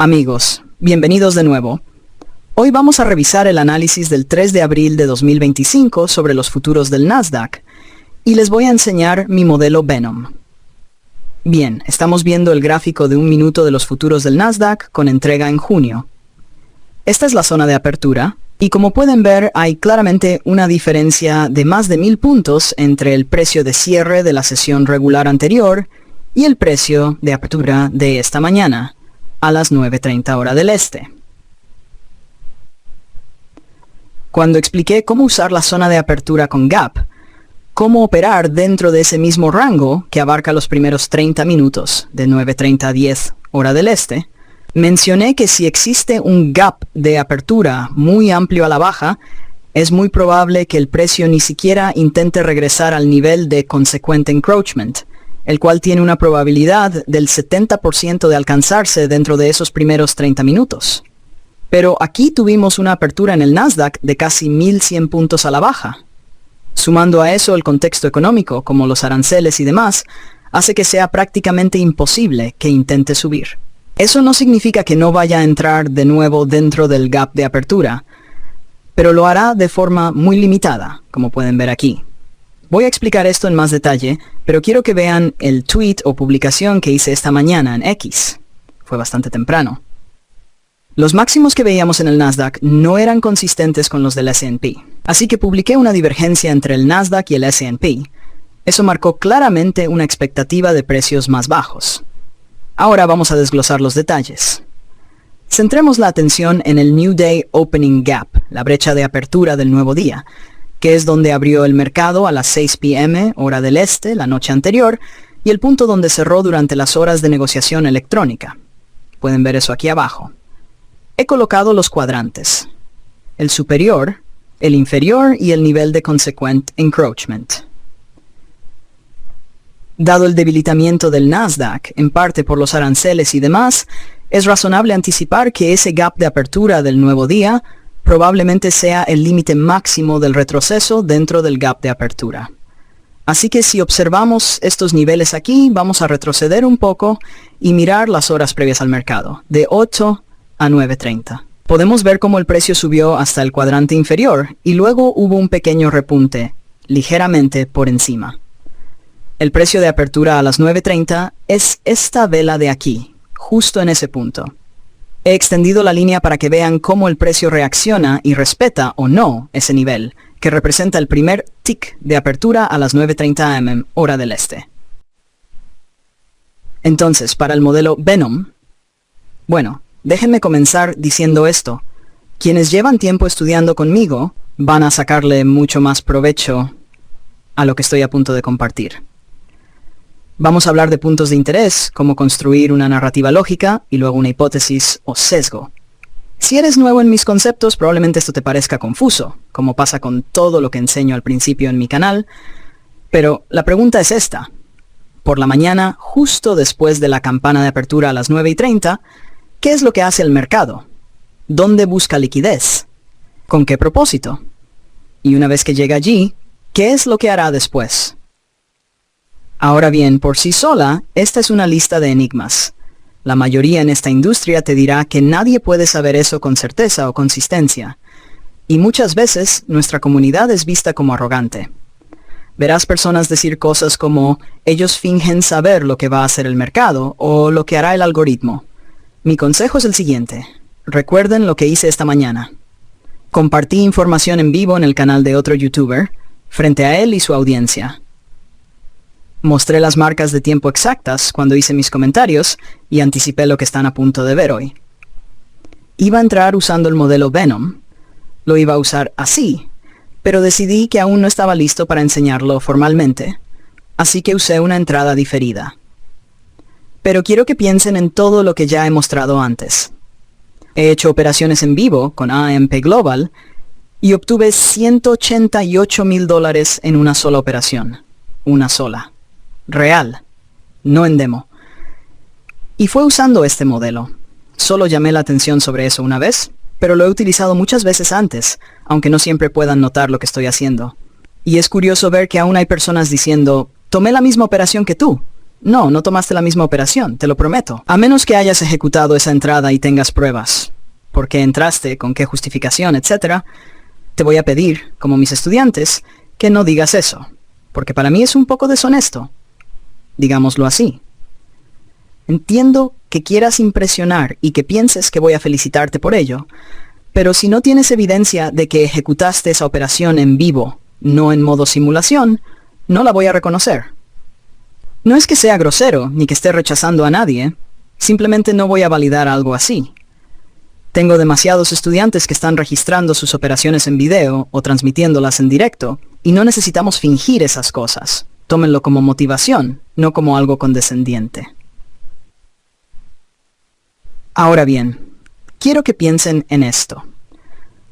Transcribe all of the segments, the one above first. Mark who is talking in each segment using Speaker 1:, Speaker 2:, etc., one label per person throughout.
Speaker 1: Amigos, bienvenidos de nuevo. Hoy vamos a revisar el análisis del 3 de abril de 2025 sobre los futuros del Nasdaq y les voy a enseñar mi modelo Venom. Bien, estamos viendo el gráfico de 1 minuto de los futuros del Nasdaq con entrega en junio. Esta es la zona de apertura y como pueden ver hay claramente una diferencia de más de 1000 puntos entre el precio de cierre de la sesión regular anterior y el precio de apertura de esta mañana, a las 9:30 hora del este. Cuando expliqué cómo usar la zona de apertura con gap, cómo operar dentro de ese mismo rango que abarca los primeros 30 minutos, de 9:30 a 10 hora del este, mencioné que si existe un gap de apertura muy amplio a la baja, es muy probable que el precio ni siquiera intente regresar al nivel de consequent encroachment, el cual tiene una probabilidad del 70% de alcanzarse dentro de esos primeros 30 minutos. Pero aquí tuvimos una apertura en el Nasdaq de casi 1100 puntos a la baja. Sumando a eso el contexto económico, como los aranceles y demás, hace que sea prácticamente imposible que intente subir. Eso no significa que no vaya a entrar de nuevo dentro del gap de apertura, pero lo hará de forma muy limitada, como pueden ver aquí. Voy a explicar esto en más detalle, pero quiero que vean el tweet o publicación que hice esta mañana en X. Fue bastante temprano. Los máximos que veíamos en el Nasdaq no eran consistentes con los del S&P, así que publiqué una divergencia entre el Nasdaq y el S&P. Eso marcó claramente una expectativa de precios más bajos. Ahora vamos a desglosar los detalles. Centremos la atención en el New Day Opening Gap, la brecha de apertura del nuevo día, que es donde abrió el mercado a las 6 p.m. hora del este la noche anterior y el punto donde cerró durante las horas de negociación electrónica. Pueden ver eso aquí abajo. He colocado los cuadrantes: el superior, el inferior y el nivel de consequent encroachment. Dado el debilitamiento del Nasdaq, en parte por los aranceles y demás, es razonable anticipar que ese gap de apertura del nuevo día probablemente sea el límite máximo del retroceso dentro del gap de apertura. Así que si observamos estos niveles aquí, vamos a retroceder un poco y mirar las horas previas al mercado, de 8 a 9:30. Podemos ver cómo el precio subió hasta el cuadrante inferior y luego hubo un pequeño repunte, ligeramente por encima. El precio de apertura a las 9:30 es esta vela de aquí, justo en ese punto. He extendido la línea para que vean cómo el precio reacciona y respeta o no ese nivel, que representa el primer tick de apertura a las 9:30 am, hora del este. Entonces, para el modelo Venom, bueno, déjenme comenzar diciendo esto. Quienes llevan tiempo estudiando conmigo van a sacarle mucho más provecho a lo que estoy a punto de compartir. Vamos a hablar de puntos de interés, como construir una narrativa lógica y luego una hipótesis o sesgo. Si eres nuevo en mis conceptos, probablemente esto te parezca confuso, como pasa con todo lo que enseño al principio en mi canal, pero la pregunta es esta. Por la mañana, justo después de la campana de apertura a las 9:30, ¿qué es lo que hace el mercado? ¿Dónde busca liquidez? ¿Con qué propósito? Y una vez que llega allí, ¿qué es lo que hará después? Ahora bien, por sí sola, esta es una lista de enigmas. La mayoría en esta industria te dirá que nadie puede saber eso con certeza o consistencia. Y muchas veces nuestra comunidad es vista como arrogante. Verás personas decir cosas como, ellos fingen saber lo que va a hacer el mercado o lo que hará el algoritmo. Mi consejo es el siguiente. Recuerden lo que hice esta mañana. Compartí información en vivo en el canal de otro youtuber, frente a él y su audiencia. Mostré las marcas de tiempo exactas cuando hice mis comentarios y anticipé lo que están a punto de ver hoy. Iba a entrar usando el modelo Venom. Lo iba a usar así, pero decidí que aún no estaba listo para enseñarlo formalmente, así que usé una entrada diferida. Pero quiero que piensen en todo lo que ya he mostrado antes. He hecho operaciones en vivo con AMP Global y obtuve $188,000 en una sola operación. Una sola. Real, no en demo. Y fue usando este modelo. Solo llamé la atención sobre eso una vez, pero lo he utilizado muchas veces antes, aunque no siempre puedan notar lo que estoy haciendo. Y es curioso ver que aún hay personas diciendo, tomé la misma operación que tú, No, no tomaste la misma operación, te lo prometo. A menos que hayas ejecutado esa entrada y tengas pruebas. ¿Por qué entraste? ¿Con qué justificación? Etcétera. Te voy a pedir, como mis estudiantes, que no digas eso. Porque para mí es un poco deshonesto. Digámoslo así. Entiendo que quieras impresionar y que pienses que voy a felicitarte por ello. Pero si no tienes evidencia de que ejecutaste esa operación en vivo, no en modo simulación, no la voy a reconocer. No es que sea grosero, ni que esté rechazando a nadie. Simplemente no voy a validar algo así. Tengo demasiados estudiantes que están registrando sus operaciones en video o transmitiéndolas en directo, y no necesitamos fingir esas cosas. Tómenlo como motivación, no como algo condescendiente. Ahora bien, quiero que piensen en esto.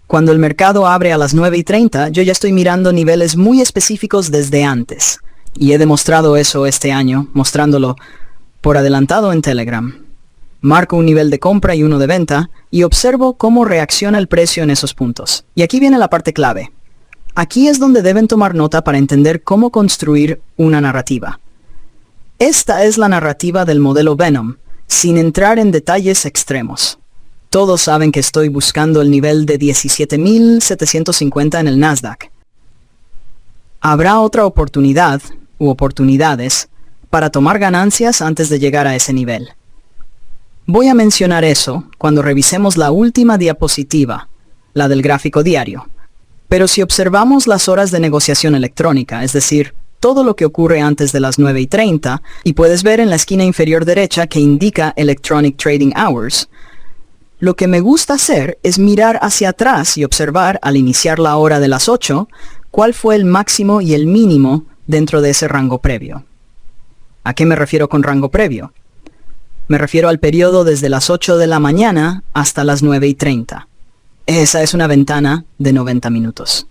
Speaker 1: Cuando el mercado abre a las 9:30, yo ya estoy mirando niveles muy específicos desde antes. Y he demostrado eso este año, mostrándolo por adelantado en Telegram. Marco un nivel de compra y uno de venta, y observo cómo reacciona el precio en esos puntos. Y aquí viene la parte clave. Aquí es donde deben tomar nota para entender cómo construir una narrativa. Esta es la narrativa del modelo Venom, sin entrar en detalles extremos. Todos saben que estoy buscando el nivel de 17.750 en el Nasdaq. Habrá otra oportunidad, u oportunidades, para tomar ganancias antes de llegar a ese nivel. Voy a mencionar eso cuando revisemos la última diapositiva, la del gráfico diario. Pero si observamos las horas de negociación electrónica, es decir, todo lo que ocurre antes de las 9:30, y puedes ver en la esquina inferior derecha que indica Electronic Trading Hours, lo que me gusta hacer es mirar hacia atrás y observar al iniciar la hora de las 8, cuál fue el máximo y el mínimo dentro de ese rango previo. ¿A qué me refiero con rango previo? Me refiero al periodo desde las 8 de la mañana hasta las 9:30. Esa es una ventana de 90 minutos.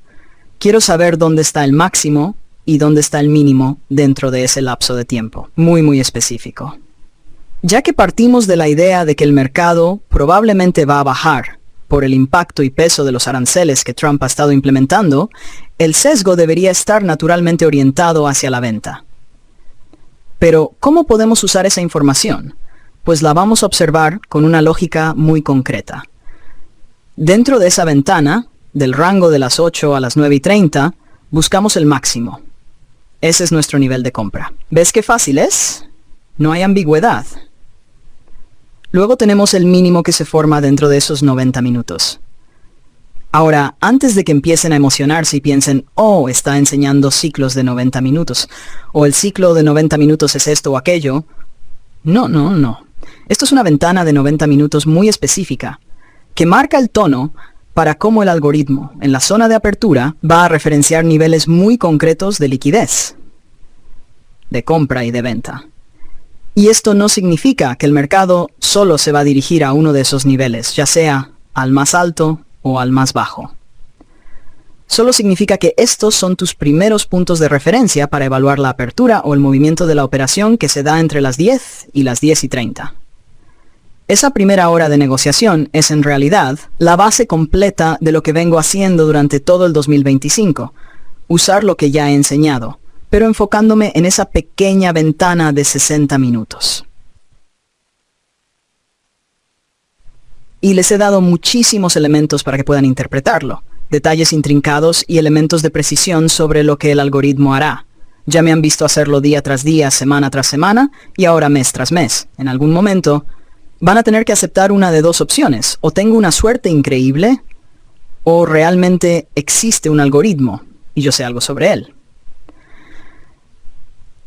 Speaker 1: Quiero saber dónde está el máximo y dónde está el mínimo dentro de ese lapso de tiempo. Muy específico. Ya que partimos de la idea de que el mercado probablemente va a bajar por el impacto y peso de los aranceles que Trump ha estado implementando, el sesgo debería estar naturalmente orientado hacia la venta. Pero, ¿cómo podemos usar esa información? Pues la vamos a observar con una lógica muy concreta. Dentro de esa ventana, del rango de las 8 a las 9:30, buscamos el máximo. Ese es nuestro nivel de compra. ¿Ves qué fácil es? No hay ambigüedad. Luego tenemos el mínimo que se forma dentro de esos 90 minutos. Ahora, antes de que empiecen a emocionarse y piensen, oh, está enseñando ciclos de 90 minutos, o el ciclo de 90 minutos es esto o aquello, no. Esto es una ventana de 90 minutos muy específica, que marca el tono para cómo el algoritmo, en la zona de apertura, va a referenciar niveles muy concretos de liquidez, de compra y de venta. Y esto no significa que el mercado solo se va a dirigir a uno de esos niveles, ya sea al más alto o al más bajo. Solo significa que estos son tus primeros puntos de referencia para evaluar la apertura o el movimiento de la operación que se da entre las 10 y las 10:30. Esa primera hora de negociación es en realidad la base completa de lo que vengo haciendo durante todo el 2025, usar lo que ya he enseñado, pero enfocándome en esa pequeña ventana de 60 minutos. Y les he dado muchísimos elementos para que puedan interpretarlo, detalles intrincados y elementos de precisión sobre lo que el algoritmo hará. Ya me han visto hacerlo día tras día, semana tras semana, y ahora mes tras mes. En algún momento, van a tener que aceptar una de dos opciones. O tengo una suerte increíble, o realmente existe un algoritmo, y yo sé algo sobre él.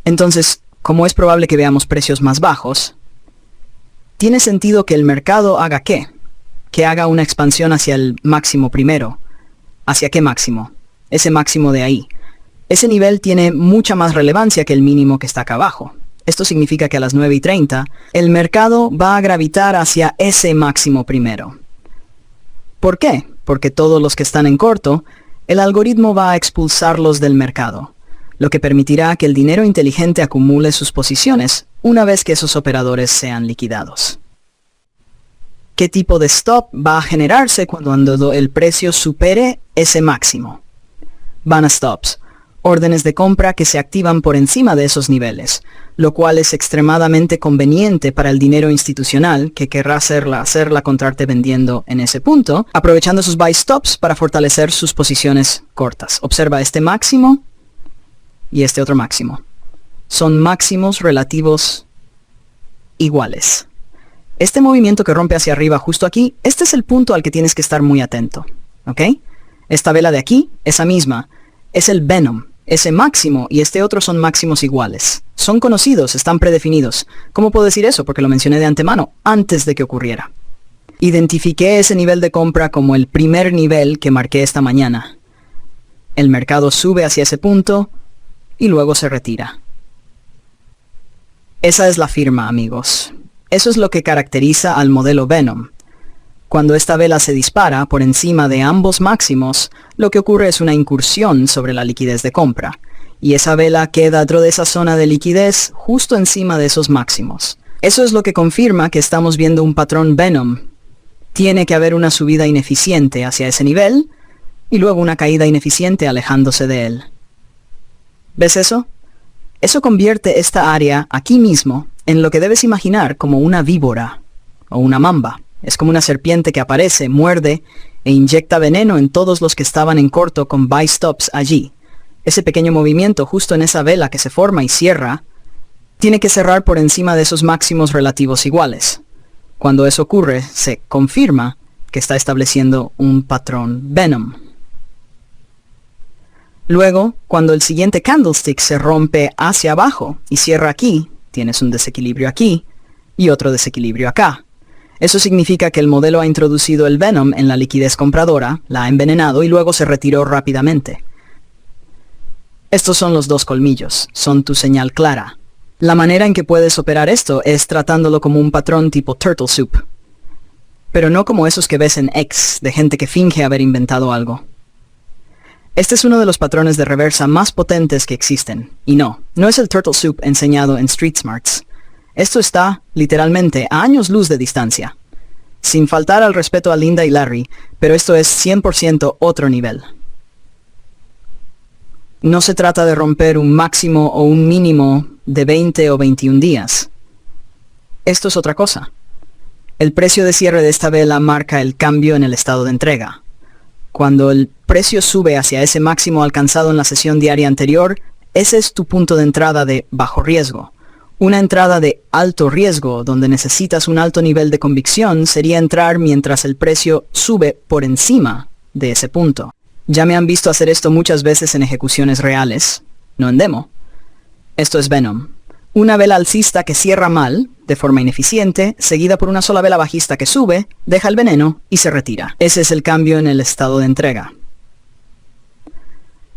Speaker 1: Entonces, como es probable que veamos precios más bajos, tiene sentido que el mercado haga ¿qué? Que haga una expansión hacia el máximo primero. ¿Hacia qué máximo? Ese máximo de ahí. Ese nivel tiene mucha más relevancia que el mínimo que está acá abajo. Esto significa que a las 9:30, el mercado va a gravitar hacia ese máximo primero. ¿Por qué? Porque todos los que están en corto, el algoritmo va a expulsarlos del mercado, lo que permitirá que el dinero inteligente acumule sus posiciones una vez que esos operadores sean liquidados. ¿Qué tipo de stop va a generarse cuando el precio supere ese máximo? Van a stops. órdenes de compra que se activan por encima de esos niveles, lo cual es extremadamente conveniente para el dinero institucional que querrá hacerla contrarte vendiendo en ese punto, aprovechando sus buy stops para fortalecer sus posiciones cortas. Observa este máximo y este otro máximo. Son máximos relativos iguales. Este movimiento que rompe hacia arriba justo aquí, este es el punto al que tienes que estar muy atento, ¿ok? Esta vela de aquí, esa misma, es el Venom. Ese máximo y este otro son máximos iguales. Son conocidos, están predefinidos. ¿Cómo puedo decir eso? Porque lo mencioné de antemano, antes de que ocurriera. Identifiqué ese nivel de compra como el primer nivel que marqué esta mañana. El mercado sube hacia ese punto y luego se retira. Esa es la firma, amigos. Eso es lo que caracteriza al modelo Venom. Cuando esta vela se dispara por encima de ambos máximos, lo que ocurre es una incursión sobre la liquidez de compra, y esa vela queda dentro de esa zona de liquidez justo encima de esos máximos. Eso es lo que confirma que estamos viendo un patrón Venom. Tiene que haber una subida ineficiente hacia ese nivel, y luego una caída ineficiente alejándose de él. ¿Ves eso? Eso convierte esta área aquí mismo en lo que debes imaginar como una víbora o una mamba. Es como una serpiente que aparece, muerde e inyecta veneno en todos los que estaban en corto con buy stops allí. Ese pequeño movimiento justo en esa vela que se forma y cierra, tiene que cerrar por encima de esos máximos relativos iguales. Cuando eso ocurre, se confirma que está estableciendo un patrón Venom. Luego, cuando el siguiente candlestick se rompe hacia abajo y cierra aquí, tienes un desequilibrio aquí y otro desequilibrio acá. Eso significa que el modelo ha introducido el Venom en la liquidez compradora, la ha envenenado y luego se retiró rápidamente. Estos son los dos colmillos, son tu señal clara. La manera en que puedes operar esto es tratándolo como un patrón tipo Turtle Soup. Pero no como esos que ves en X, de gente que finge haber inventado algo. Este es uno de los patrones de reversa más potentes que existen. Y no es el Turtle Soup enseñado en Street Smarts. Esto está, literalmente, a años luz de distancia. Sin faltar al respeto a Linda y Larry, pero esto es 100% otro nivel. No se trata de romper un máximo o un mínimo de 20 o 21 días. Esto es otra cosa. El precio de cierre de esta vela marca el cambio en el estado de entrega. Cuando el precio sube hacia ese máximo alcanzado en la sesión diaria anterior, ese es tu punto de entrada de bajo riesgo. Una entrada de alto riesgo, donde necesitas un alto nivel de convicción, sería entrar mientras el precio sube por encima de ese punto. Ya me han visto hacer esto muchas veces en ejecuciones reales, no en demo. Esto es Venom. Una vela alcista que cierra mal, de forma ineficiente, seguida por una sola vela bajista que sube, deja el veneno y se retira. Ese es el cambio en el estado de entrega.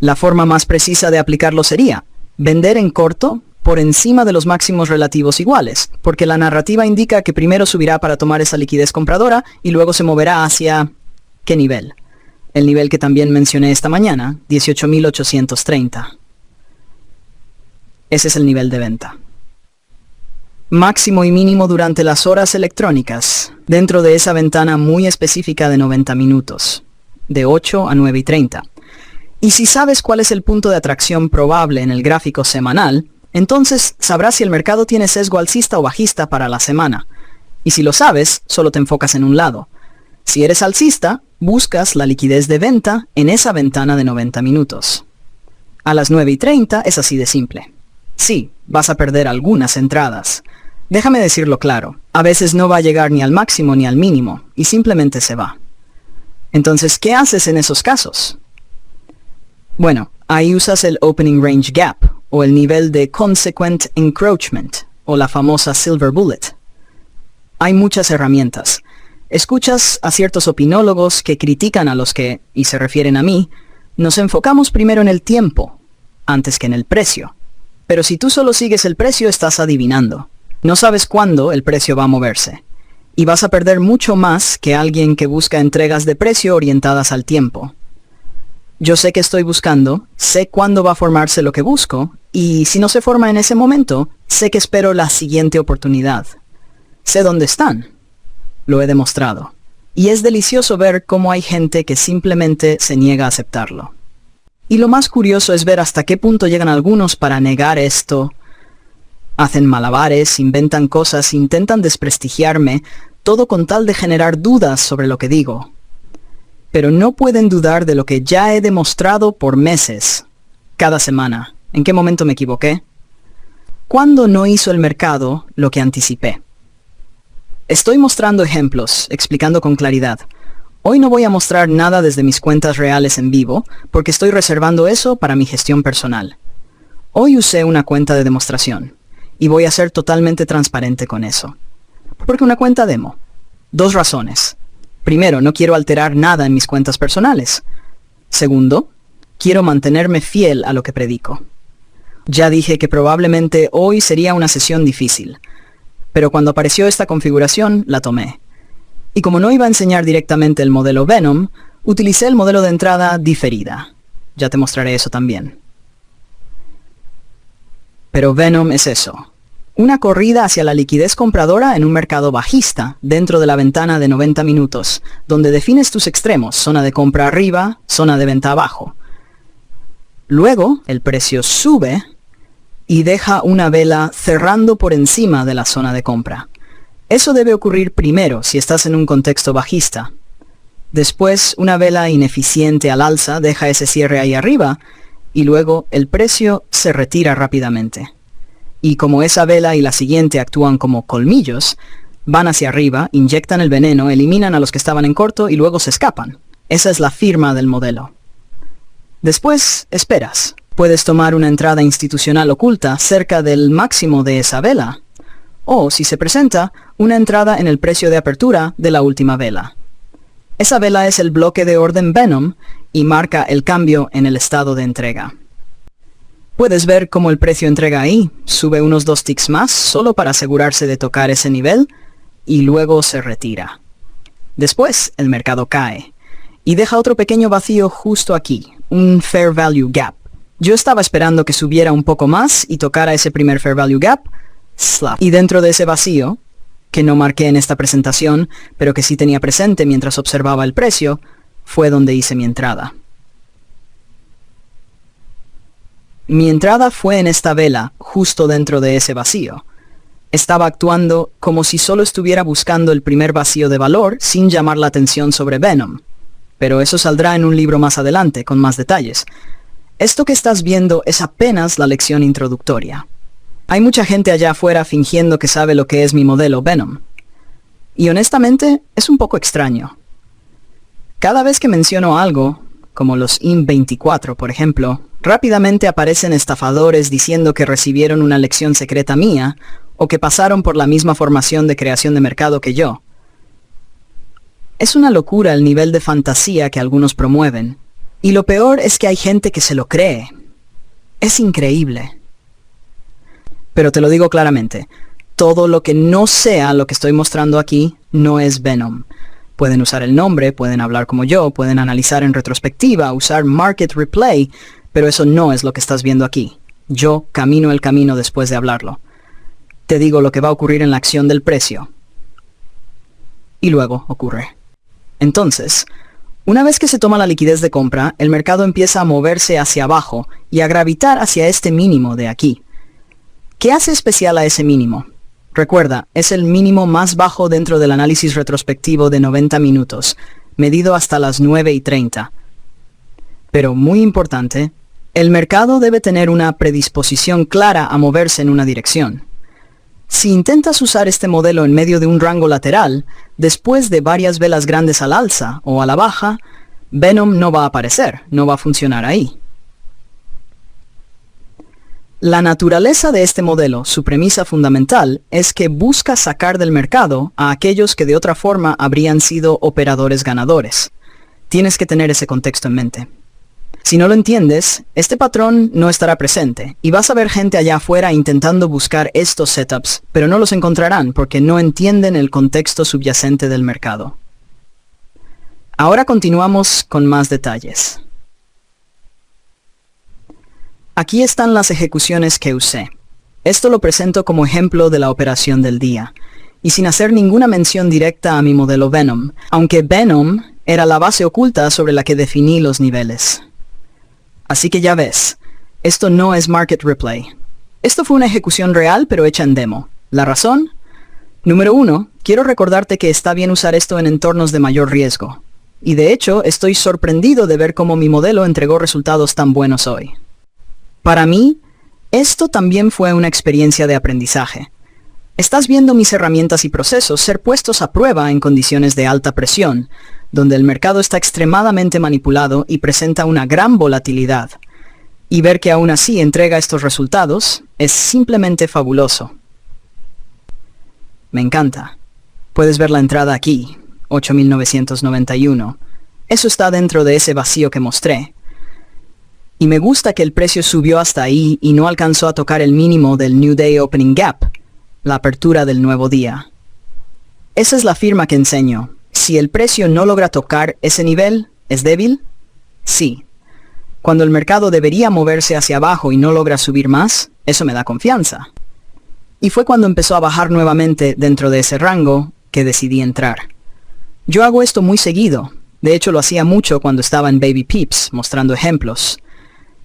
Speaker 1: La forma más precisa de aplicarlo sería vender en corto por encima de los máximos relativos iguales, porque la narrativa indica que primero subirá para tomar esa liquidez compradora y luego se moverá hacia... ¿qué nivel? El nivel que también mencioné esta mañana, 18.830. Ese es el nivel de venta. Máximo y mínimo durante las horas electrónicas, dentro de esa ventana muy específica de 90 minutos, de 8 a 9:30. Y si sabes cuál es el punto de atracción probable en el gráfico semanal, entonces sabrás si el mercado tiene sesgo alcista o bajista para la semana. Y si lo sabes, solo te enfocas en un lado. Si eres alcista, buscas la liquidez de venta en esa ventana de 90 minutos. A las 9:30 es así de simple. Sí, vas a perder algunas entradas. Déjame decirlo claro, a veces no va a llegar ni al máximo ni al mínimo, y simplemente se va. Entonces, ¿qué haces en esos casos? Bueno, ahí usas el Opening Range Gap, o el nivel de Consequent Encroachment, o la famosa Silver Bullet. Hay muchas herramientas. Escuchas a ciertos opinólogos que critican a los que, y se refieren a mí, nos enfocamos primero en el tiempo, antes que en el precio. Pero si tú solo sigues el precio, estás adivinando. No sabes cuándo el precio va a moverse. Y vas a perder mucho más que alguien que busca entregas de precio orientadas al tiempo. Yo sé que estoy buscando, sé cuándo va a formarse lo que busco, y si no se forma en ese momento, sé que espero la siguiente oportunidad. Sé dónde están. Lo he demostrado. Y es delicioso ver cómo hay gente que simplemente se niega a aceptarlo. Y lo más curioso es ver hasta qué punto llegan algunos para negar esto. Hacen malabares, inventan cosas, intentan desprestigiarme, todo con tal de generar dudas sobre lo que digo. Pero no pueden dudar de lo que ya he demostrado por meses, cada semana. ¿En qué momento me equivoqué? ¿Cuándo no hizo el mercado lo que anticipé? Estoy mostrando ejemplos, explicando con claridad. Hoy no voy a mostrar nada desde mis cuentas reales en vivo, porque estoy reservando eso para mi gestión personal. Hoy usé una cuenta de demostración, y voy a ser totalmente transparente con eso. Porque una cuenta demo. 2 razones. Primero, no quiero alterar nada en mis cuentas personales. Segundo, quiero mantenerme fiel a lo que predico. Ya dije que probablemente hoy sería una sesión difícil, pero cuando apareció esta configuración, la tomé. Y como no iba a enseñar directamente el modelo Venom, utilicé el modelo de entrada diferida. Ya te mostraré eso también. Pero Venom es eso. Una corrida hacia la liquidez compradora en un mercado bajista, dentro de la ventana de 90 minutos, donde defines tus extremos, zona de compra arriba, zona de venta abajo. Luego, el precio sube y deja una vela cerrando por encima de la zona de compra. Eso debe ocurrir primero si estás en un contexto bajista. Después, una vela ineficiente al alza deja ese cierre ahí arriba y luego el precio se retira rápidamente. Y como esa vela y la siguiente actúan como colmillos, van hacia arriba, inyectan el veneno, eliminan a los que estaban en corto y luego se escapan. Esa es la firma del modelo. Después, esperas. Puedes tomar una entrada institucional oculta cerca del máximo de esa vela. O, si se presenta, una entrada en el precio de apertura de la última vela. Esa vela es el bloque de orden Venom y marca el cambio en el estado de entrega. Puedes ver cómo el precio entrega ahí, sube unos 2 ticks más solo para asegurarse de tocar ese nivel y luego se retira. Después, el mercado cae y deja otro pequeño vacío justo aquí, un Fair Value Gap. Yo estaba esperando que subiera un poco más y tocara ese primer Fair Value Gap, slap. Y dentro de ese vacío, que no marqué en esta presentación, pero que sí tenía presente mientras observaba el precio, fue donde hice mi entrada. Mi entrada fue en esta vela, justo dentro de ese vacío. Estaba actuando como si solo estuviera buscando el primer vacío de valor sin llamar la atención sobre Venom. Pero eso saldrá en un libro más adelante, con más detalles. Esto que estás viendo es apenas la lección introductoria. Hay mucha gente allá afuera fingiendo que sabe lo que es mi modelo Venom. Y honestamente, es un poco extraño. Cada vez que menciono algo, como los IM24 por ejemplo, rápidamente aparecen estafadores diciendo que recibieron una lección secreta mía o que pasaron por la misma formación de creación de mercado que yo. Es una locura el nivel de fantasía que algunos promueven. Y lo peor es que hay gente que se lo cree. Es increíble. Pero te lo digo claramente, todo lo que no sea lo que estoy mostrando aquí no es Venom. Pueden usar el nombre, pueden hablar como yo, pueden analizar en retrospectiva, usar Market Replay, pero eso no es lo que estás viendo aquí. Yo camino el camino después de hablarlo. Te digo lo que va a ocurrir en la acción del precio. Y luego ocurre. Entonces, una vez que se toma la liquidez de compra, el mercado empieza a moverse hacia abajo y a gravitar hacia este mínimo de aquí. ¿Qué hace especial a ese mínimo? Recuerda, es el mínimo más bajo dentro del análisis retrospectivo de 90 minutos, medido hasta las 9:30. Pero muy importante, el mercado debe tener una predisposición clara a moverse en una dirección. Si intentas usar este modelo en medio de un rango lateral, después de varias velas grandes al alza o a la baja, Venom no va a aparecer, no va a funcionar ahí. La naturaleza de este modelo, su premisa fundamental, es que busca sacar del mercado a aquellos que de otra forma habrían sido operadores ganadores. Tienes que tener ese contexto en mente. Si no lo entiendes, este patrón no estará presente, y vas a ver gente allá afuera intentando buscar estos setups, pero no los encontrarán porque no entienden el contexto subyacente del mercado. Ahora continuamos con más detalles. Aquí están las ejecuciones que usé. Esto lo presento como ejemplo de la operación del día, y sin hacer ninguna mención directa a mi modelo Venom, aunque Venom era la base oculta sobre la que definí los niveles. Así que ya ves, esto no es Market Replay. Esto fue una ejecución real pero hecha en demo. ¿La razón? Número 1, quiero recordarte que está bien usar esto en entornos de mayor riesgo. Y de hecho, estoy sorprendido de ver cómo mi modelo entregó resultados tan buenos hoy. Para mí, esto también fue una experiencia de aprendizaje. Estás viendo mis herramientas y procesos ser puestos a prueba en condiciones de alta presión, donde el mercado está extremadamente manipulado y presenta una gran volatilidad. Y ver que aún así entrega estos resultados es simplemente fabuloso. Me encanta. Puedes ver la entrada aquí, 8.991. Eso está dentro de ese vacío que mostré. Y me gusta que el precio subió hasta ahí y no alcanzó a tocar el mínimo del New Day Opening Gap, la apertura del nuevo día. Esa es la firma que enseño. Si el precio no logra tocar ese nivel, ¿es débil? Sí. Cuando el mercado debería moverse hacia abajo y no logra subir más, eso me da confianza. Y fue cuando empezó a bajar nuevamente dentro de ese rango que decidí entrar. Yo hago esto muy seguido. De hecho, lo hacía mucho cuando estaba en Baby Peeps, mostrando ejemplos.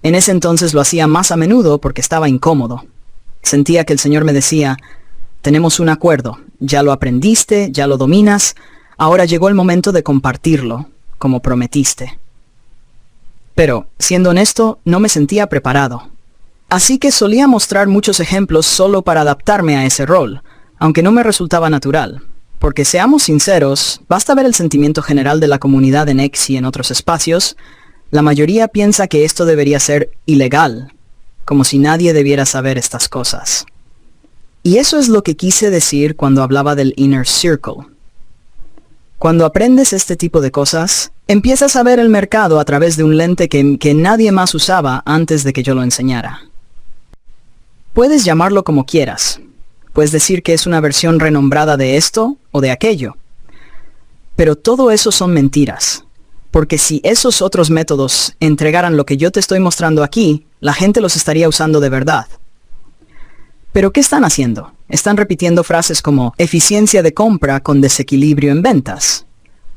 Speaker 1: En ese entonces lo hacía más a menudo porque estaba incómodo. Sentía que el Señor me decía, tenemos un acuerdo, ya lo aprendiste, ya lo dominas, ahora llegó el momento de compartirlo, como prometiste. Pero, siendo honesto, no me sentía preparado. Así que solía mostrar muchos ejemplos solo para adaptarme a ese rol, aunque no me resultaba natural. Porque seamos sinceros, basta ver el sentimiento general de la comunidad en X y en otros espacios, la mayoría piensa que esto debería ser ilegal, como si nadie debiera saber estas cosas. Y eso es lo que quise decir cuando hablaba del Inner Circle. Cuando aprendes este tipo de cosas, empiezas a ver el mercado a través de un lente que nadie más usaba antes de que yo lo enseñara. Puedes llamarlo como quieras. Puedes decir que es una versión renombrada de esto o de aquello. Pero todo eso son mentiras. Porque si esos otros métodos entregaran lo que yo te estoy mostrando aquí, la gente los estaría usando de verdad. ¿Pero qué están haciendo? Están repitiendo frases como eficiencia de compra con desequilibrio en ventas,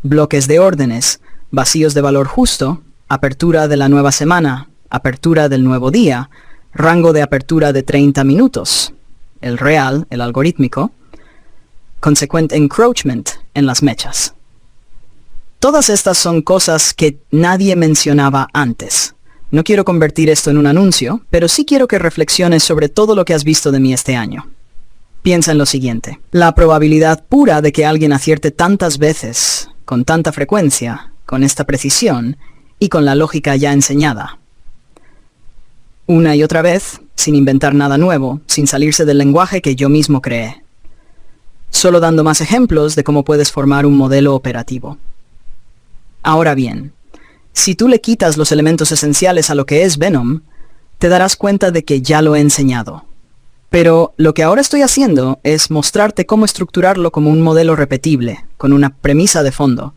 Speaker 1: bloques de órdenes, vacíos de valor justo, apertura de la nueva semana, apertura del nuevo día, rango de apertura de 30 minutos, el real, el algorítmico, consequent encroachment en las mechas. Todas estas son cosas que nadie mencionaba antes. No quiero convertir esto en un anuncio, pero sí quiero que reflexiones sobre todo lo que has visto de mí este año. Piensa en lo siguiente. La probabilidad pura de que alguien acierte tantas veces, con tanta frecuencia, con esta precisión y con la lógica ya enseñada. Una y otra vez, sin inventar nada nuevo, sin salirse del lenguaje que yo mismo creé. Solo dando más ejemplos de cómo puedes formar un modelo operativo. Ahora bien, si tú le quitas los elementos esenciales a lo que es Venom, te darás cuenta de que ya lo he enseñado. Pero lo que ahora estoy haciendo es mostrarte cómo estructurarlo como un modelo repetible, con una premisa de fondo.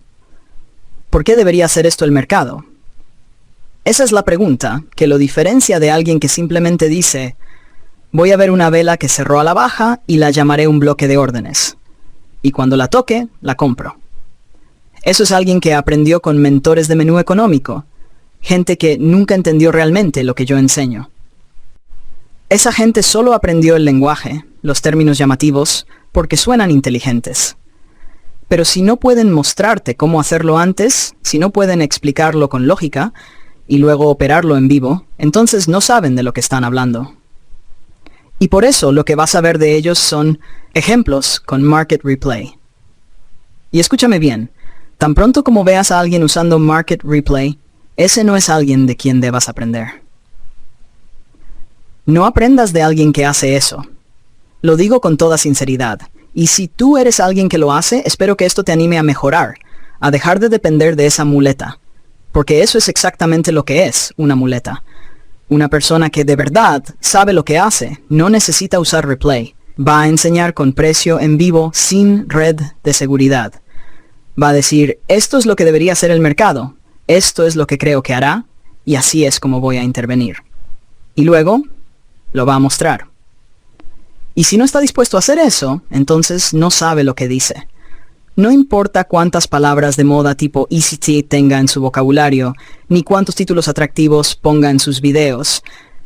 Speaker 1: ¿Por qué debería hacer esto el mercado? Esa es la pregunta que lo diferencia de alguien que simplemente dice, voy a ver una vela que cerró a la baja y la llamaré un bloque de órdenes. Y cuando la toque, la compro. Eso es alguien que aprendió con mentores de menú económico, gente que nunca entendió realmente lo que yo enseño. Esa gente solo aprendió el lenguaje, los términos llamativos, porque suenan inteligentes. Pero si no pueden mostrarte cómo hacerlo antes, si no pueden explicarlo con lógica, y luego operarlo en vivo, entonces no saben de lo que están hablando. Y por eso lo que vas a ver de ellos son ejemplos con Market Replay. Y escúchame bien, tan pronto como veas a alguien usando Market Replay, ese no es alguien de quien debas aprender. No aprendas de alguien que hace eso. Lo digo con toda sinceridad, y si tú eres alguien que lo hace, espero que esto te anime a mejorar, a dejar de depender de esa muleta. Porque eso es exactamente lo que es una muleta. Una persona que de verdad sabe lo que hace, no necesita usar replay. Va a enseñar con precio en vivo sin red de seguridad. Va a decir, esto es lo que debería hacer el mercado, esto es lo que creo que hará, y así es como voy a intervenir. Y luego, lo va a mostrar. Y si no está dispuesto a hacer eso, entonces no sabe lo que dice. No importa cuántas palabras de moda tipo ECT tenga en su vocabulario, ni cuántos títulos atractivos ponga en sus videos,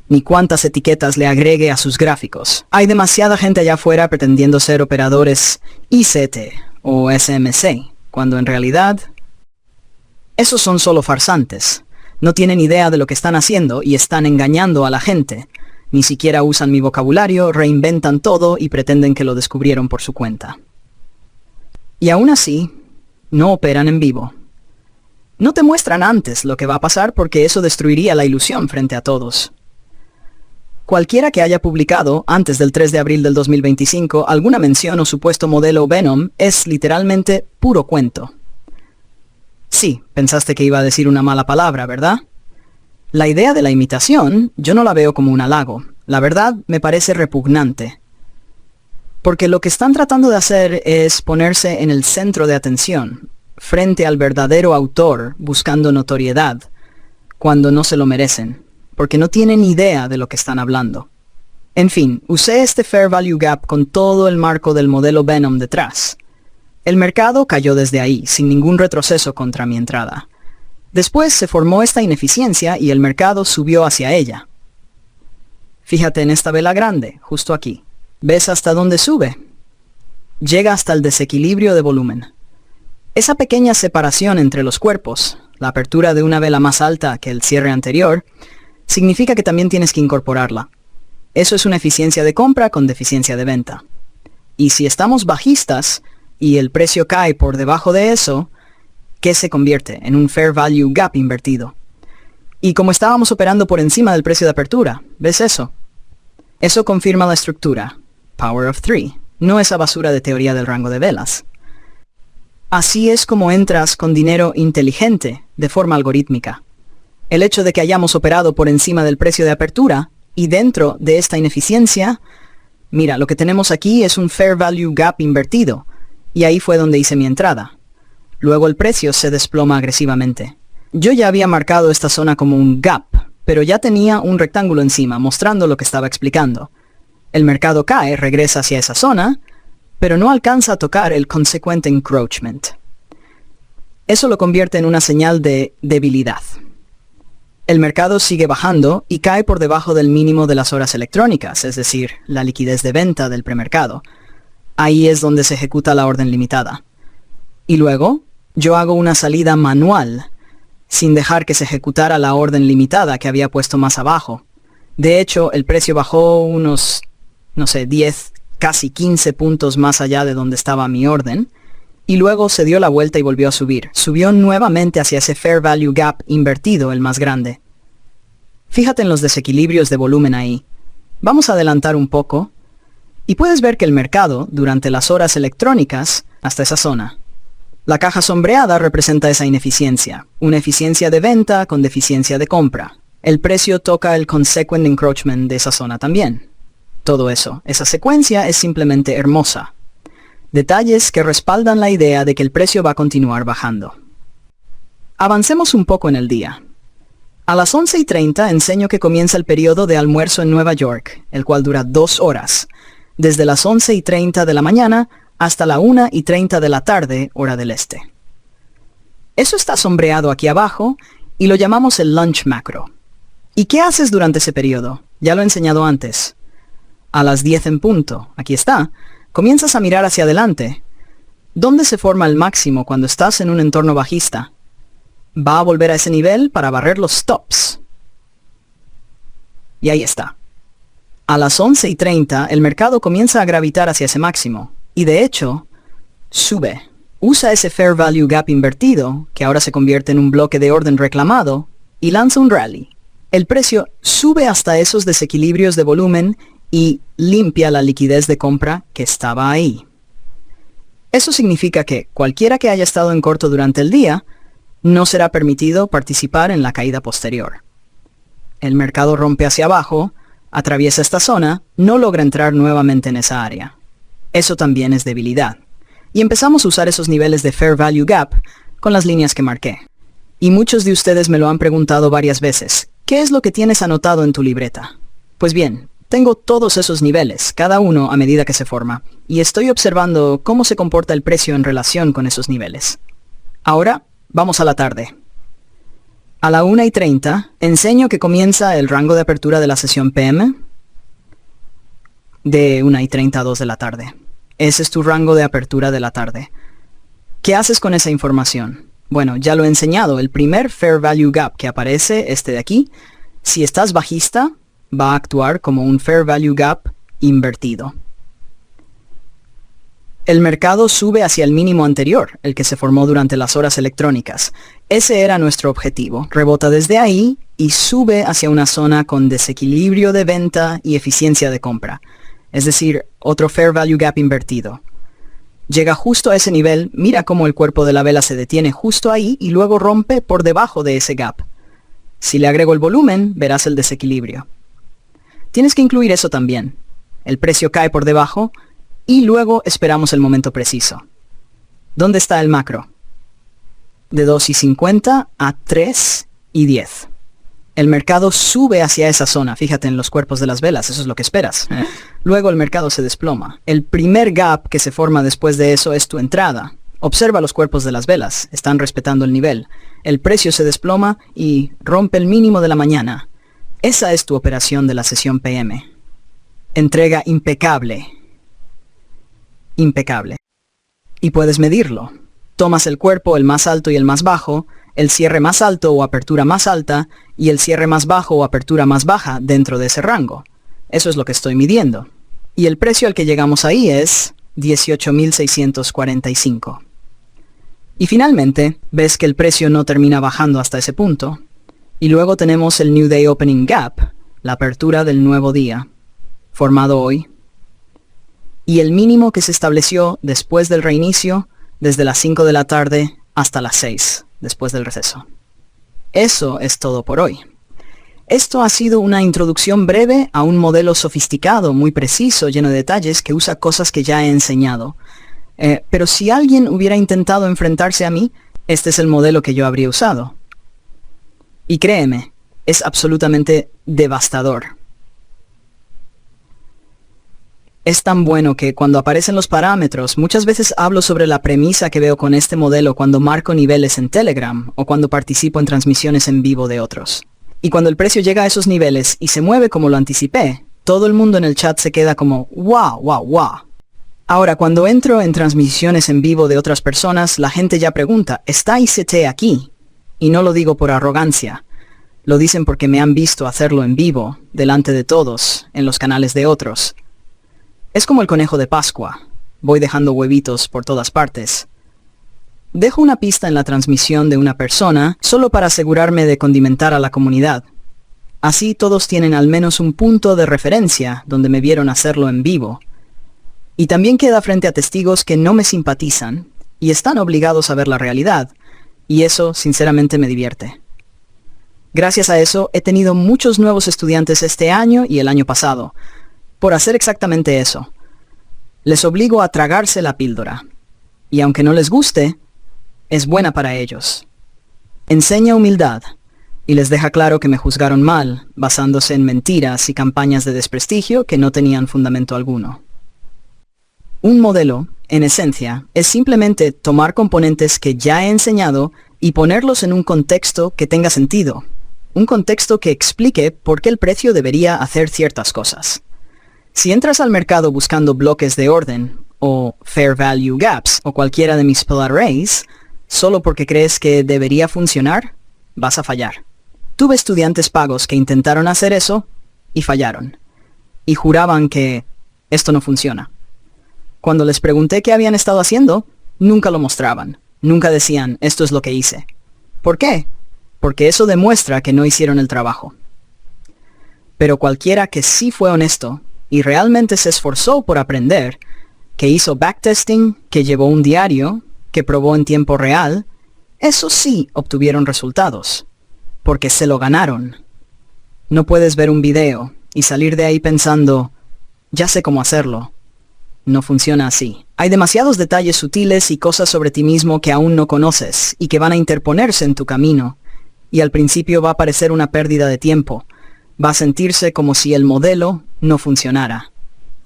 Speaker 1: ni cuántas etiquetas le agregue a sus gráficos. Hay demasiada gente allá afuera pretendiendo ser operadores ICT o SMC, cuando en realidad esos son solo farsantes. No tienen idea de lo que están haciendo y están engañando a la gente. Ni siquiera usan mi vocabulario, reinventan todo y pretenden que lo descubrieron por su cuenta. Y aún así, no operan en vivo. No te muestran antes lo que va a pasar porque eso destruiría la ilusión frente a todos. Cualquiera que haya publicado, antes del 3 de abril del 2025, alguna mención o supuesto modelo Venom es literalmente puro cuento. Sí, pensaste que iba a decir una mala palabra, ¿verdad? La idea de la imitación, yo no la veo como un halago. La verdad, me parece repugnante. Porque lo que están tratando de hacer es ponerse en el centro de atención, frente al verdadero autor, buscando notoriedad, cuando no se lo merecen, porque no tienen idea de lo que están hablando. En fin, usé este Fair Value Gap con todo el marco del modelo Venom detrás. El mercado cayó desde ahí, sin ningún retroceso contra mi entrada. Después se formó esta ineficiencia y el mercado subió hacia ella. Fíjate en esta vela grande, justo aquí. ¿Ves hasta dónde sube? Llega hasta el desequilibrio de volumen. Esa pequeña separación entre los cuerpos, la apertura de una vela más alta que el cierre anterior, significa que también tienes que incorporarla. Eso es una eficiencia de compra con deficiencia de venta. Y si estamos bajistas y el precio cae por debajo de eso, ¿qué se convierte? En un Fair Value Gap invertido. Y como estábamos operando por encima del precio de apertura, ¿ves eso? Eso confirma la estructura. Power of Three, no esa basura de teoría del rango de velas. Así es como entras con dinero inteligente, de forma algorítmica. El hecho de que hayamos operado por encima del precio de apertura, y dentro de esta ineficiencia, mira, lo que tenemos aquí es un Fair Value Gap invertido, y ahí fue donde hice mi entrada. Luego el precio se desploma agresivamente. Yo ya había marcado esta zona como un gap, pero ya tenía un rectángulo encima, mostrando lo que estaba explicando. El mercado cae, regresa hacia esa zona, pero no alcanza a tocar el consequent encroachment. Eso lo convierte en una señal de debilidad. El mercado sigue bajando y cae por debajo del mínimo de las horas electrónicas, es decir, la liquidez de venta del premercado. Ahí es donde se ejecuta la orden limitada. Y luego, yo hago una salida manual, sin dejar que se ejecutara la orden limitada que había puesto más abajo. De hecho, el precio bajó unos, 10, casi 15 puntos más allá de donde estaba mi orden, y luego se dio la vuelta y volvió a subir. Subió nuevamente hacia ese Fair Value Gap invertido, el más grande. Fíjate en los desequilibrios de volumen ahí. Vamos a adelantar un poco, y puedes ver que el mercado, durante las horas electrónicas, hasta esa zona. La caja sombreada representa esa ineficiencia, una eficiencia de venta con deficiencia de compra. El precio toca el consequent encroachment de esa zona también. Todo eso, esa secuencia es simplemente hermosa. Detalles que respaldan la idea de que el precio va a continuar bajando. Avancemos un poco en el día. A las 11:30 enseño que comienza el periodo de almuerzo en Nueva York, el cual dura 2 horas, desde las 11:30 de la mañana hasta la 1:30 de la tarde, hora del este. Eso está sombreado aquí abajo y lo llamamos el lunch macro. ¿Y qué haces durante ese periodo? Ya lo he enseñado antes. A las 10 en punto, aquí está, comienzas a mirar hacia adelante. ¿Dónde se forma el máximo cuando estás en un entorno bajista? Va a volver a ese nivel para barrer los stops. Y ahí está. A las 11:30 el mercado comienza a gravitar hacia ese máximo. Y de hecho, sube. Usa ese Fair Value Gap invertido, que ahora se convierte en un bloque de orden reclamado, y lanza un rally. El precio sube hasta esos desequilibrios de volumen y limpia la liquidez de compra que estaba ahí. Eso significa que cualquiera que haya estado en corto durante el día, no será permitido participar en la caída posterior. El mercado rompe hacia abajo, atraviesa esta zona, no logra entrar nuevamente en esa área. Eso también es debilidad. Y empezamos a usar esos niveles de Fair Value Gap con las líneas que marqué. Y muchos de ustedes me lo han preguntado varias veces. ¿Qué es lo que tienes anotado en tu libreta? Pues bien, Tengo todos esos niveles, cada uno a medida que se forma, y estoy observando cómo se comporta el precio en relación con esos niveles. Ahora, vamos a la tarde. A la 1:30, enseño que comienza el rango de apertura de la sesión PM de 1:30 a 2 de la tarde. Ese es tu rango de apertura de la tarde. ¿Qué haces con esa información? Bueno, ya lo he enseñado. El primer Fair Value Gap que aparece, este de aquí, si estás bajista, va a actuar como un Fair Value Gap invertido. El mercado sube hacia el mínimo anterior, el que se formó durante las horas electrónicas. Ese era nuestro objetivo. Rebota desde ahí y sube hacia una zona con desequilibrio de venta y eficiencia de compra. Es decir, otro Fair Value Gap invertido. Llega justo a ese nivel, mira cómo el cuerpo de la vela se detiene justo ahí y luego rompe por debajo de ese gap. Si le agrego el volumen, verás el desequilibrio. Tienes que incluir eso también. El precio cae por debajo y luego esperamos el momento preciso. ¿Dónde está el macro? De 2:50 a 3:10. El mercado sube hacia esa zona, fíjate en los cuerpos de las velas, eso es lo que esperas. Luego el mercado se desploma. El primer gap que se forma después de eso es tu entrada. Observa los cuerpos de las velas, están respetando el nivel. El precio se desploma y rompe el mínimo de la mañana. Esa es tu operación de la sesión PM. Entrega impecable. Impecable. Y puedes medirlo. Tomas el cuerpo, el más alto y el más bajo, el cierre más alto o apertura más alta y el cierre más bajo o apertura más baja dentro de ese rango. Eso es lo que estoy midiendo. Y el precio al que llegamos ahí es 18.645. Y finalmente, ves que el precio no termina bajando hasta ese punto. Y luego tenemos el New Day Opening Gap, la apertura del nuevo día, formado hoy. Y el mínimo que se estableció después del reinicio, desde las 5 de la tarde hasta las 6, después del receso. Eso es todo por hoy. Esto ha sido una introducción breve a un modelo sofisticado, muy preciso, lleno de detalles, que usa cosas que ya he enseñado. Pero si alguien hubiera intentado enfrentarse a mí, este es el modelo que yo habría usado. Y créeme, es absolutamente devastador. Es tan bueno que cuando aparecen los parámetros, muchas veces hablo sobre la premisa que veo con este modelo cuando marco niveles en Telegram o cuando participo en transmisiones en vivo de otros. Y cuando el precio llega a esos niveles y se mueve como lo anticipé, todo el mundo en el chat se queda como ¡wow, wow, wow! Ahora, cuando entro en transmisiones en vivo de otras personas, la gente ya pregunta, ¿está ICT aquí? Y no lo digo por arrogancia. Lo dicen porque me han visto hacerlo en vivo, delante de todos, en los canales de otros. Es como el conejo de Pascua. Voy dejando huevitos por todas partes. Dejo una pista en la transmisión de una persona solo para asegurarme de condimentar a la comunidad. Así todos tienen al menos un punto de referencia donde me vieron hacerlo en vivo. Y también queda frente a testigos que no me simpatizan y están obligados a ver la realidad. Y eso, sinceramente, me divierte. Gracias a eso, he tenido muchos nuevos estudiantes este año y el año pasado, por hacer exactamente eso. Les obligo a tragarse la píldora. Y aunque no les guste, es buena para ellos. Enseña humildad y les deja claro que me juzgaron mal, basándose en mentiras y campañas de desprestigio que no tenían fundamento alguno. Un modelo, en esencia, es simplemente tomar componentes que ya he enseñado y ponerlos en un contexto que tenga sentido. Un contexto que explique por qué el precio debería hacer ciertas cosas. Si entras al mercado buscando bloques de orden, o Fair Value Gaps, o cualquiera de mis Pull Arrays, solo porque crees que debería funcionar, vas a fallar. Tuve estudiantes pagos que intentaron hacer eso, y fallaron. Y juraban que esto no funciona. Cuando les pregunté qué habían estado haciendo, nunca lo mostraban. Nunca decían, esto es lo que hice. ¿Por qué? Porque eso demuestra que no hicieron el trabajo. Pero cualquiera que sí fue honesto, y realmente se esforzó por aprender, que hizo backtesting, que llevó un diario, que probó en tiempo real, esos sí obtuvieron resultados, porque se lo ganaron. No puedes ver un video y salir de ahí pensando, ya sé cómo hacerlo. No funciona así. Hay demasiados detalles sutiles y cosas sobre ti mismo que aún no conoces y que van a interponerse en tu camino, y al principio va a parecer una pérdida de tiempo. Va a sentirse como si el modelo no funcionara.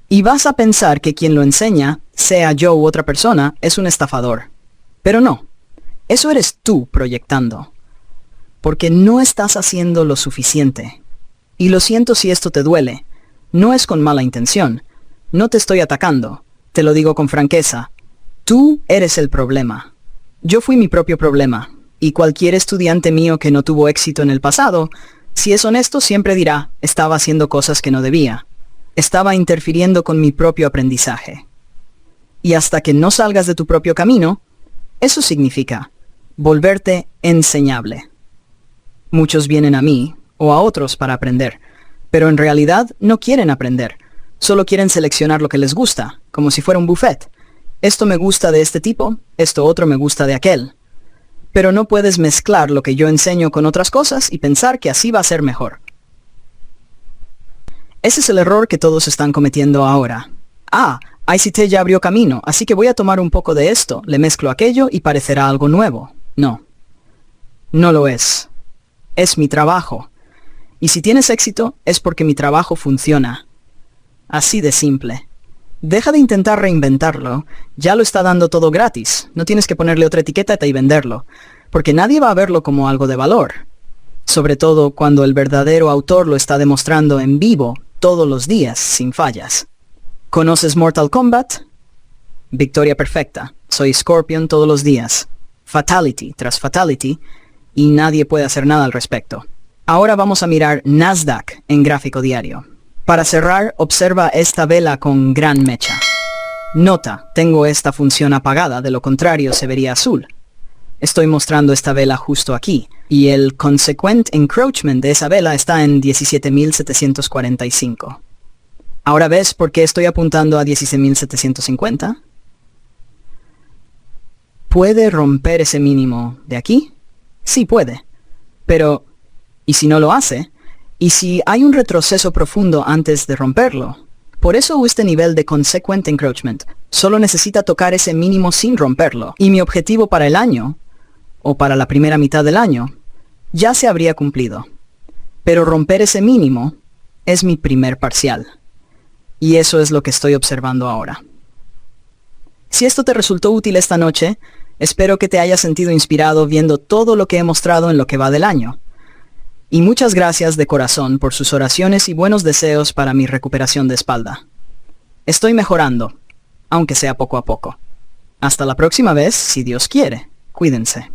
Speaker 1: Y vas a pensar que quien lo enseña, sea yo u otra persona, es un estafador. Pero no, eso eres tú proyectando. Porque no estás haciendo lo suficiente. Y lo siento si esto te duele. No es con mala intención. No te estoy atacando. Te lo digo con franqueza. Tú eres el problema. Yo fui mi propio problema. Y cualquier estudiante mío que no tuvo éxito en el pasado, si es honesto, siempre dirá, estaba haciendo cosas que no debía. Estaba interfiriendo con mi propio aprendizaje. Y hasta que no salgas de tu propio camino, eso significa volverte enseñable. Muchos vienen a mí o a otros para aprender, pero en realidad no quieren aprender. Solo quieren seleccionar lo que les gusta, como si fuera un buffet. Esto me gusta de este tipo, esto otro me gusta de aquel. Pero no puedes mezclar lo que yo enseño con otras cosas y pensar que así va a ser mejor. Ese es el error que todos están cometiendo ahora. ICT ya abrió camino, así que voy a tomar un poco de esto, le mezclo aquello y parecerá algo nuevo. No. No lo es. Es mi trabajo. Y si tienes éxito, es porque mi trabajo funciona. Así de simple. Deja de intentar reinventarlo, ya lo está dando todo gratis, no tienes que ponerle otra etiqueta y venderlo, porque nadie va a verlo como algo de valor. Sobre todo cuando el verdadero autor lo está demostrando en vivo, todos los días, sin fallas. ¿Conoces Mortal Kombat? Victoria perfecta, soy Scorpion todos los días. Fatality tras fatality, y nadie puede hacer nada al respecto. Ahora vamos a mirar Nasdaq en gráfico diario. Para cerrar, observa esta vela con gran mecha. Nota, tengo esta función apagada, de lo contrario se vería azul. Estoy mostrando esta vela justo aquí, y el consequent encroachment de esa vela está en 17.745. ¿Ahora ves por qué estoy apuntando a 16.750? ¿Puede romper ese mínimo de aquí? Sí puede. Pero, ¿y si no lo hace? ¿Y si hay un retroceso profundo antes de romperlo? Por eso este nivel de consequent encroachment solo necesita tocar ese mínimo sin romperlo. Y mi objetivo para el año, o para la primera mitad del año, ya se habría cumplido. Pero romper ese mínimo es mi primer parcial. Y eso es lo que estoy observando ahora. Si esto te resultó útil esta noche, espero que te hayas sentido inspirado viendo todo lo que he mostrado en lo que va del año. Y muchas gracias de corazón por sus oraciones y buenos deseos para mi recuperación de espalda. Estoy mejorando, aunque sea poco a poco. Hasta la próxima vez, si Dios quiere. Cuídense.